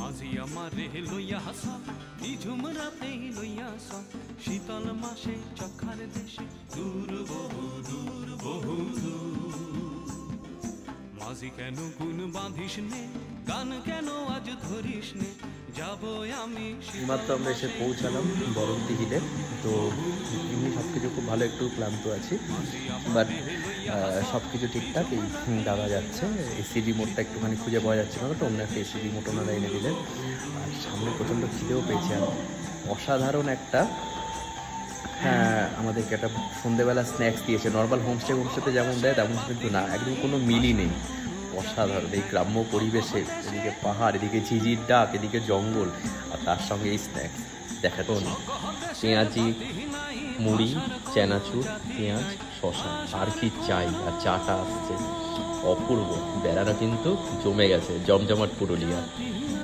মাঝি আমারে লইয়া হাসা নিঝুম রাতে লইয়া সা শীতল মাসে চক্ষার দেশে দূর বহু দূর বহু দূর। মাঝি কেন গুণ বাঁধিস নে, গান কেন আজ ধরিস নে, যাবো আমি এইমাত্র আমরা এসে পৌঁছালাম বরন্তি হিলে। তো এমনি সব কিছু খুব ভালো, একটু ক্লান্ত আছি, বাট সব কিছু ঠিকঠাক। এই দাদা যাচ্ছে, এসি রিমোটটা একটুখানি খুঁজে পাওয়া যাচ্ছিল না, তো অন্য একটা এসি রিমোট ওনারা এনে দিলেন। আর সামনে প্রচণ্ড খিদেও পেয়েছে। আর অসাধারণ একটা আমাদেরকে একটা সন্ধ্যেবেলা স্ন্যাক্স দিয়েছে। নর্মাল হোমস্টেতে যেমন দেয় তেমন কিন্তু না, একদম কোনো মিলই নেই। অসাধারণ এই গ্রাম্য পরিবেশে, এদিকে পাহাড়, এদিকে ঝিঝির ডাক, এদিকে জঙ্গল, আর তার সঙ্গে এই স্ন্যাক্স দেখাতেও না। পেঁয়াজি, মুড়ি, চানাচুর, পেঁয়াজ, শশা, আর কি চাই। আর চাটা আসছে অপূর্ব। বেড়াটা কিন্তু জমে গেছে, জমজমাট পুরুলিয়া।